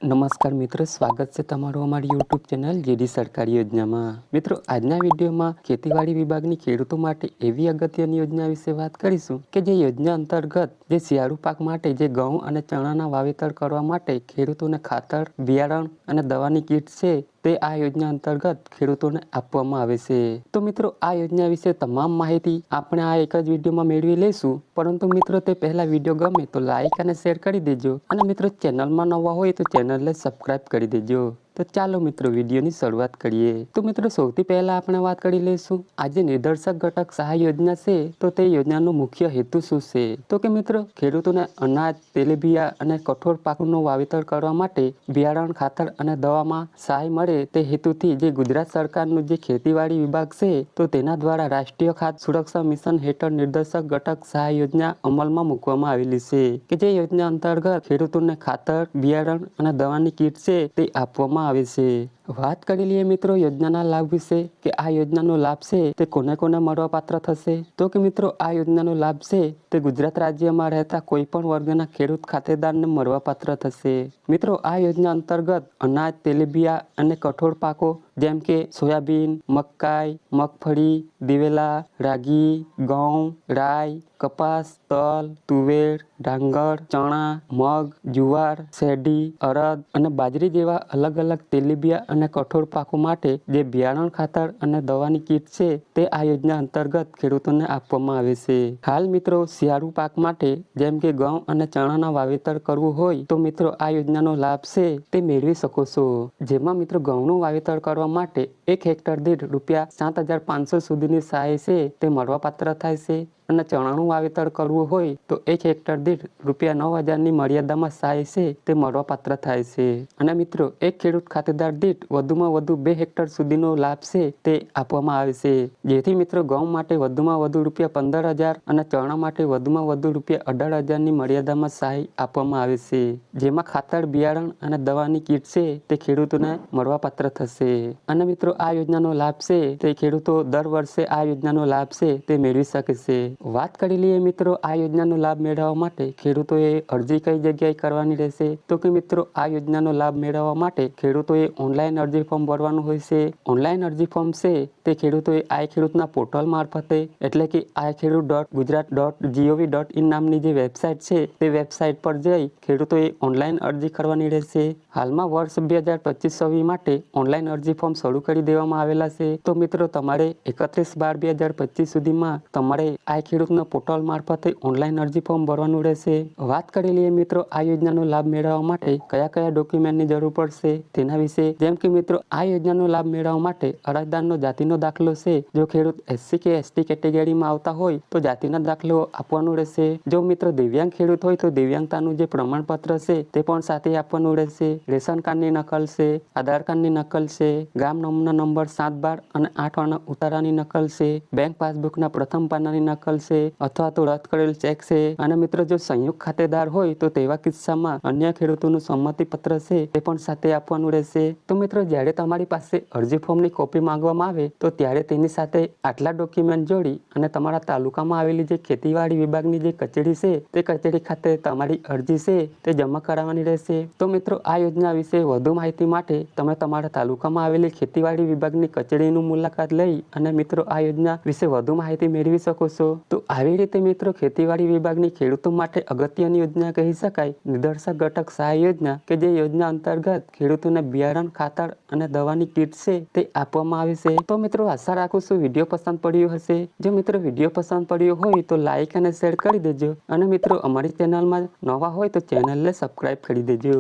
નમસ્કાર મિત્રો, સ્વાગત છે તમારું અમારી યુટ્યુબ ચેનલ જેડી સરકારી યોજનામાં। મિત્રો, આજના વિડીયોમાં ખેતીવાડી વિભાગની ખેડૂતો માટે એવી અગત્યની યોજના વિશે વાત કરીશું કે જે યોજના અંતર્ગત જે શિયાળુ પાક માટે જે ઘઉં અને ચણાના વાવેતર કરવા માટે ખેડૂતોને ખાતર, બિયારણ અને દવાની કીટ છે તે આ યોજના અંતર્ગત ખેડૂતોને આપવામાં આવે છે। તો મિત્રો, આ યોજના વિશે તમામ માહિતી આપણે આ એક જ વિડીયોમાં મેળવી લઈશું, પરંતુ મિત્રો તે પહેલા વિડીયો ગમે તો લાઈક અને શેર કરી દેજો અને મિત્રો ચેનલમાં નવા હોય તો ચેનલને સબસ્ક્રાઇબ કરી દેજો। તો ચાલો મિત્રો વિડીયોની શરૂઆત કરીએ। તો મિત્રો, સૌથી પહેલા આપણે વાત કરી લઈશું આ જે નિદર્શક ઘટક સહાય યોજના છે તો તે યોજનાનો મુખ્ય હેતુ શું છે? તો કે મિત્રો, ખેડૂતોને અનાજ, તેલીબિયા અને કઠોળ પાકનું વાવેતર કરવા માટે બિયારણ, ખાતર અને દવામાં સહાય મળે તે હેતુથી જે ગુજરાત સરકારનું જે ખેતીવાડી વિભાગ છે તો તેના દ્વારા રાષ્ટ્રીય ખાદ્ય સુરક્ષા મિશન હેઠળ નિદર્શક ઘટક સહાય યોજના અમલમાં મૂકવામાં આવેલી છે કે જે યોજના અંતર્ગત ખેડૂતોને ખાતર, બિયારણ અને દવાની કીટ છે તે આપવામાં આવે છે। વાત કરી લઈએ મિત્રો યોજનાના લાભ વિશે કે આ યોજનાનો લાભ છે તે કોને કોને મળવા પાત્ર થશે? તો કે મિત્રો, આ યોજનાનો લાભ છે તે ગુજરાત રાજ્યમાં રહેતા કોઈ પણ વર્ગના ખેડૂત ખાતેદારને મળવા પાત્ર થશે। મિત્રો, આ યોજના અંતર્ગત અનાજ, તેલીબિયા અને કઠોળ પાકો જેમ કે સોયાબીન, મકાઈ, મગફળી, દિવેલા, રાગી, ઘઉં, રાઈ, કપાસ, તલ, તુવેર, ડાંગર, ચણા, મગ, જુવાર, શેરડી, અડદ અને બાજરી જેવા અલગ અલગ તેલીબિયા અને કઠોળ પાકો માટે જે બિયારણ, ખાતર અને દવાની કીટ છે તે આ યોજના અંતર્ગત ખેડૂતોને આપવામાં આવે છે। હાલ મિત્રો, શિયાળુ પાક માટે જેમ કે ઘઉં અને ચણાના વાવેતર કરવું હોય તો મિત્રો આ યોજનાનો લાભ છે તે મેળવી શકો છો। જેમાં મિત્રો ઘઉંનું વાવેતર કરવા માટે 1 હેક્ટર દીઠ ₹7,500 સુધીની સહાય છે તે મળવા પાત્ર થાય છે અને ચણાનું વાવેતર કરવું હોય તો 1 હેક્ટર દીઠ ₹9,000ની મર્યાદામાં સહાય છે તે મળવા પાત્ર થાય છે। અને મિત્રો, એક ખેડૂત ખાતેદાર દીઠ વધુમાં વધુ 2 હેક્ટર સુધીનો લાભ છે તે આપવામાં આવે છે। જેથી મિત્રો ઘઉં માટે વધુમાં વધુ ₹15,000 અને ચણા માટે વધુમાં વધુ ₹18,000ની મર્યાદામાં સહાય આપવામાં આવે છે। જેમાં ખાતર, બિયારણ અને દવાની કીટ છે તે ખેડૂતોને મળવા પાત્ર થશે। અને મિત્રો, આ યોજનાનો લાભ છે તે ખેડૂતો દર વર્ષે આ યોજનાનો લાભ છે તે મેળવી શકે છે। વાત કરી લઈએ મિત્રો આ યોજનાનો લાભ મેળવવા માટે ખેડૂતોએ અરજી કઈ જગ્યાએ કરવાની રહેશે? તો કે મિત્રો, આ યોજનાનો લાભ મેળવવા માટે ખેડૂતોએ ઓનલાઈન અરજી ફોર્મ ભરવાનું હોય છે। ઓનલાઈન અરજી ફોર્મ છે તે ખેડૂતોએ આઈ ખેડૂતના પોર્ટલ મારફતે એટલે કે iKhedoot.gujarat.gov.in નામની જે વેબસાઇટ છે તે વેબસાઇટ પર જઈ ખેડૂતોએ ઓનલાઈન અરજી કરવાની રહેશે। હાલમાં વર્ષ 2025-26 માટે ઓનલાઈન અરજી ફોર્મ શરૂ કરી દેવામાં આવેલા છે। તો મિત્રો, તમારે 31/12/2025 સુધીમાં તમારે આઈ ખેડૂતના પોર્ટલ મારફતે ઓનલાઈન અરજી ફોર્મ ભરવાનું રહેશે। વાત કરી લઈએ મિત્રો આ યોજનાનો લાભ મેળવવા માટે કયા કયા ડોક્યુમેન્ટની જરૂર પડશે તેના વિશે। જેમ કે મિત્રો, આ યોજનાનો લાભ મેળવવા માટે અરજદારનો જાતિનો દાખલો છે। જો ખેડૂત SC કે ST કેટેગરીમાં આવતા હોય તો જાતિનો દાખલો આપવાનો રહેશે। જો મિત્રો દિવ્યાંગ ખેડૂત હોય તો દિવ્યાંગતાનું જે પ્રમાણપત્ર છે તે પણ સાથે આપવાનું રહેશે। રેશન કાર્ડની નકલ છે, આધાર કાર્ડની નકલ છે, ગામ નમૂના નંબર 7, 12 અને 8 વાળા ઉતારાની નકલ છે, બેંક પાસબુકના પ્રથમ પાનાની નકલ છે અથવા તો રદ કરેલ ચેક છે। અને મિત્રો, જો સંયુક્ત ખાતેદાર હોય તો તેવા કિસ્સામાં અન્ય ખેડૂતોનું સંમતિ પત્ર છે તે પણ સાથે આપવાનું રહેશે। તો મિત્રો, જ્યારે તમારી પાસે અરજી ફોર્મની કોપી માંગવામાં આવે તો ત્યારે તેની સાથે આટલા ડોક્યુમેન્ટ જોડી અને તમારા તાલુકામાં આવેલી જે ખેતીવાડી વિભાગની જે કચેરી છે તે કચેરી ખાતે તમારી અરજી છે તે જમા કરાવવાની રહેશે। તો મિત્રો, આ યોજના વિશે વધુ માહિતી માટે તમે તમારા તાલુકામાં આવેલી ખેતીવાડી વિભાગની કચેરીની મુલાકાત લઈ અને મિત્રો આ યોજના વિશે વધુ માહિતી મેળવી શકો છો। તો આવી રીતે મિત્રો ખેતીવાડી વિભાગની ખેડૂતો માટે અગત્યની યોજના કહી શકાય નિદર્શક ઘટક સહાય યોજના કે જે યોજના અંતર્ગત ખેડૂતોને બિયારણ, ખાતર અને દવાની કીટ છે તે આપવામાં આવે છે। તો મિત્રો, આશા રાખું છું વિડીયો પસંદ પડ્યો હશે। જો મિત્રો વિડીયો પસંદ પડ્યો હોય તો લાઈક અને શેર કરી દેજો અને મિત્રો અમારી ચેનલમાં નવા હોય તો ચેનલને સબસ્ક્રાઇબ કરી દેજો।